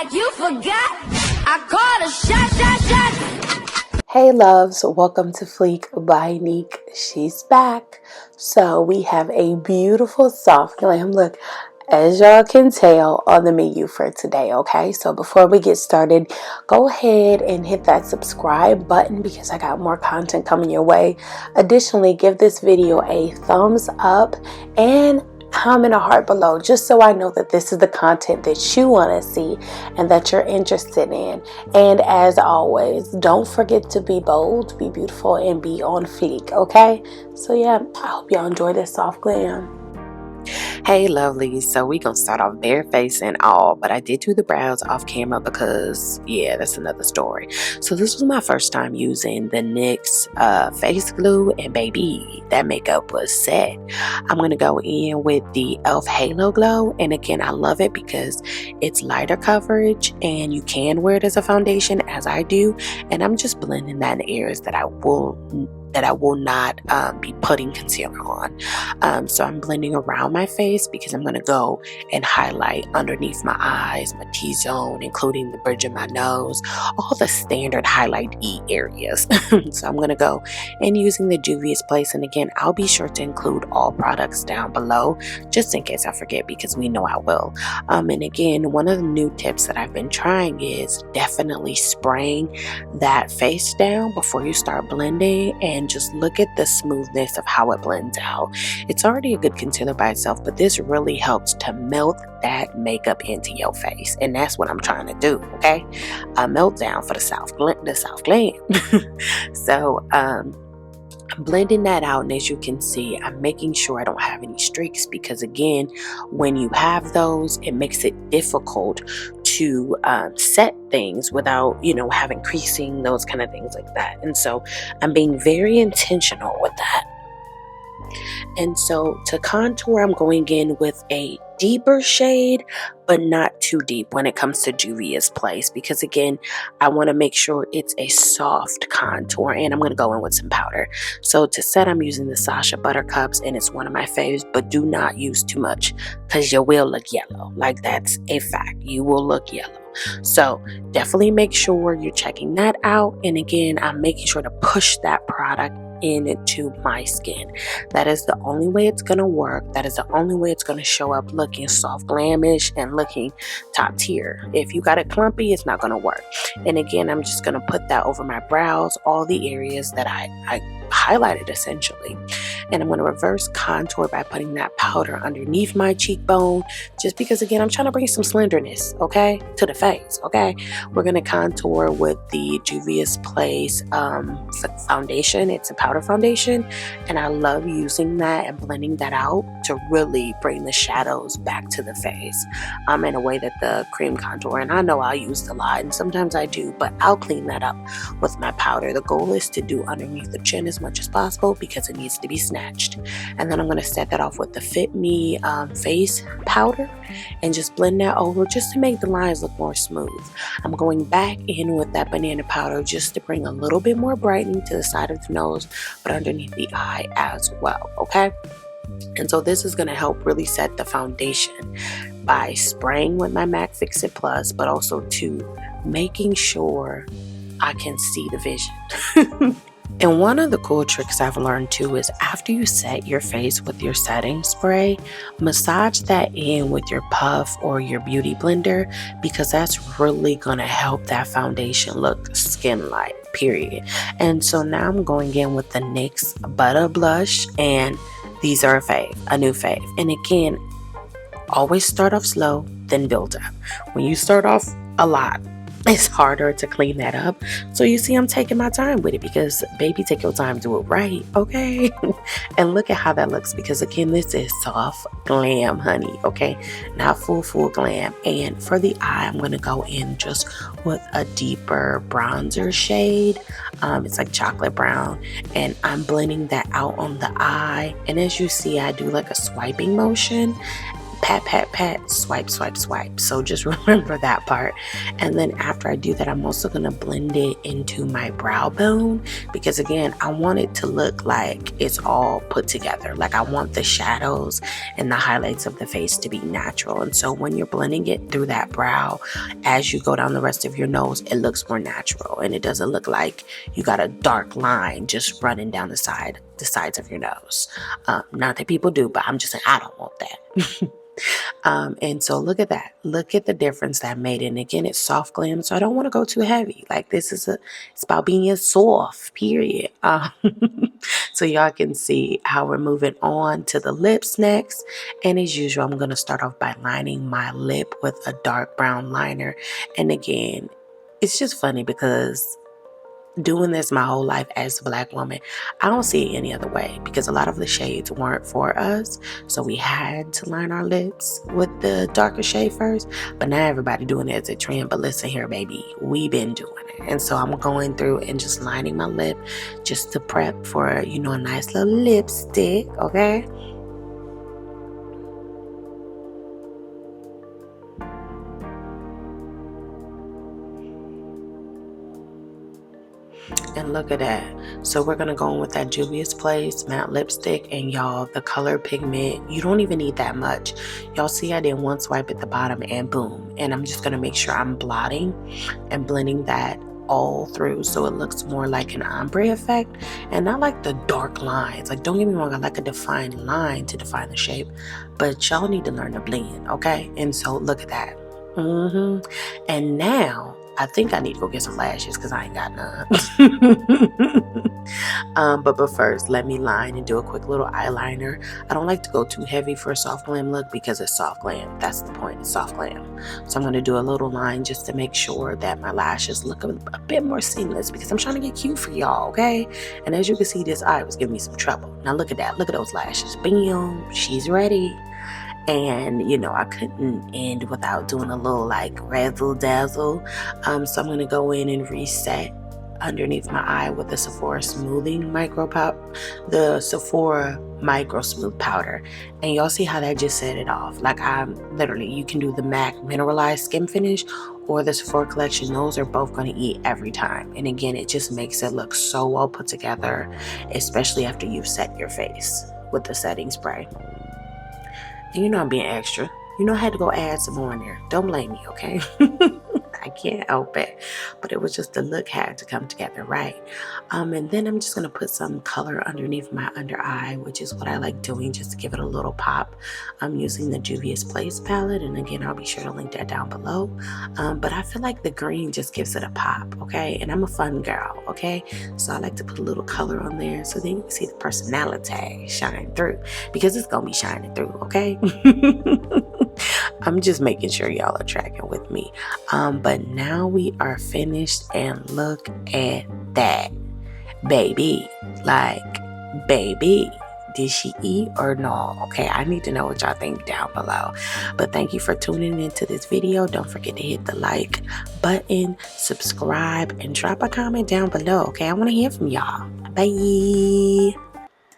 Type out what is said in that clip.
like you forgot. I call a shot. Hey loves, welcome to Fleeked by Niq. She's back. So we have a beautiful soft glam look, as y'all can tell, on the menu for today, okay? So before we get started, go ahead and hit that subscribe button because I got more content coming your way. Additionally, give this video a thumbs up and comment a heart below just so I know that this is the content that you want to see and that you're interested in. And as always, don't forget to be bold, be beautiful, and be on fleek, okay? So yeah, I hope y'all enjoy this soft glam. Hey lovelies, so we gonna start off bare face and all, but I did do the brows off camera because yeah, that's another story. So this was my first time using the NYX's face glue, and baby, that makeup was set. I'm gonna go in with the e.l.f. Halo Glow, and again, I love it because it's lighter coverage and you can wear it as a foundation as I do, and I'm just blending that in areas that I will not be putting concealer on. So I'm blending around my face because I'm going to go and highlight underneath my eyes, my T-zone, including the bridge of my nose, all the standard highlight E areas. So I'm going to go and using the Juvia's place, and again, I'll be sure to include all products down below just in case I forget, because we know I will. And again, one of the new tips that I've been trying is definitely spraying that face down before you start blending, and just look at the smoothness of how it blends out. It's already a good concealer by itself, but this really helps to melt that makeup into your face, and that's what I'm trying to do, okay? Melt down for the soft glam. So I'm blending that out, and as you can see, I'm making sure I don't have any streaks, because again, when you have those, it makes it difficult to set things without, having creasing, those kind of things like that. And so I'm being very intentional with that. And so to contour, I'm going in with a deeper shade, but not too deep when it comes to Juvia's place, because again, I want to make sure it's a soft contour, and I'm going to go in with some powder. So to set, I'm using the Sacha Buttercups, and it's one of my faves, but do not use too much because you will look yellow. Like, that's a fact. You will look yellow. So definitely make sure you're checking that out. And again, I'm making sure to push that product into my skin. That is the only way it's going to work. That is the only way it's going to show up looking soft glamish and looking top tier. If you got it clumpy, it's not going to work. And again, I'm just going to put that over my brows, all the areas that I highlighted essentially. And I'm going to reverse contour by putting that powder underneath my cheekbone, just because again, I'm trying to bring some slenderness, okay, to the face, okay? We're going to contour with the Juvia's Place foundation. It's a powder foundation, and I love using that and blending that out to really bring the shadows back to the face in a way that the cream contour, and I know I'll use a lot, and sometimes I do, but I'll clean that up with my powder. The goal is to do underneath the chin as much as possible because it needs to be snatched. And then I'm going to set that off with the Fit Me face powder and just blend that over just to make the lines look more smooth. I'm going back in with that banana powder just to bring a little bit more brightening to the side of the nose, but underneath the eye as well, okay? And so this is going to help really set the foundation by spraying with my MAC Fix It Plus, but also to making sure I can see the vision. And one of the cool tricks I've learned too is after you set your face with your setting spray, massage that in with your puff or your beauty blender, because that's really going to help that foundation look skin-like, period. And so now I'm going in with the NYX Butter Blush, and these are a new fave. And again, always start off slow, then build up. When you start off a lot, it's harder to clean that up. So you see, I'm taking my time with it because, baby, take your time, do it right, okay? And look at how that looks, because again, this is soft glam, honey, okay? Not full glam. And for the eye, I'm going to go in just with a deeper bronzer shade. It's like chocolate brown, and I'm blending that out on the eye. And as you see, I do like a swiping motion pat, pat, pat, swipe, swipe, swipe. So just remember that part. And then after I do that, I'm also going to blend it into my brow bone, because again, I want it to look like it's all put together. Like I want the shadows and the highlights of the face to be natural. And so when you're blending it through that brow, as you go down the rest of your nose, it looks more natural, and it doesn't look like you got a dark line just running down the sides of your nose. Not that people do, but I'm just saying I don't want that. And so look at that. Look at the difference that made. And again, it's soft glam, so I don't want to go too heavy. Like it's about being soft, period. So y'all can see how we're moving on to the lips next. And as usual, I'm going to start off by lining my lip with a dark brown liner. And again, it's just funny because doing this my whole life as a Black woman, I don't see it any other way, because a lot of the shades weren't for us, so we had to line our lips with the darker shade first. But now everybody doing it as a trend. But listen here, baby, we been doing it. And so I'm going through and just lining my lip just to prep for, a nice little lipstick, okay? And look at that. So we're going to go in with that Juvia's Place matte lipstick. And y'all, the color pigment, you don't even need that much. Y'all see I did one swipe at the bottom and boom. And I'm just going to make sure I'm blotting and blending that all through so it looks more like an ombre effect and not like the dark lines. Like, don't get me wrong, I like a defined line to define the shape, but y'all need to learn to blend, okay? And so look at that. And now I think I need to go get some lashes because I ain't got none. But first, let me line and do a quick little eyeliner. I don't like to go too heavy for a soft glam look because it's soft glam. That's the point, it's soft glam. So I'm going to do a little line just to make sure that my lashes look a bit more seamless, because I'm trying to get cute for y'all, okay? And as you can see, this eye was giving me some trouble. Now look at that. Look at those lashes. Bam, she's ready. And I couldn't end without doing a little like razzle dazzle. So I'm going to go in and reset underneath my eye with the Sephora Smoothing the Sephora Micro Smooth Powder. And y'all see how that just set it off. Like, you can do the MAC Mineralized Skin Finish or the Sephora Collection. Those are both going to eat every time. And again, it just makes it look so well put together, especially after you've set your face with the setting spray. And I'm being extra. I had to go add some more in there. Don't blame me, okay? I can't help it. But it was just the look had to come together, right? And then I'm just going to put some color underneath my under eye, which is what I like doing just to give it a little pop. I'm using the Juvia's Place palette. And again, I'll be sure to link that down below. But I feel like the green just gives it a pop, okay? And I'm a fun girl, okay? So I like to put a little color on there so then you can see the personality shine through, because it's going to be shining through, okay? I'm just making sure y'all are tracking with me. But now we are finished, and look at that, baby. Like, baby, did she eat or no? Okay, I need to know what y'all think down below. But thank you for tuning into this video. Don't forget to hit the like button, subscribe, and drop a comment down below, okay? I want to hear from y'all. Bye.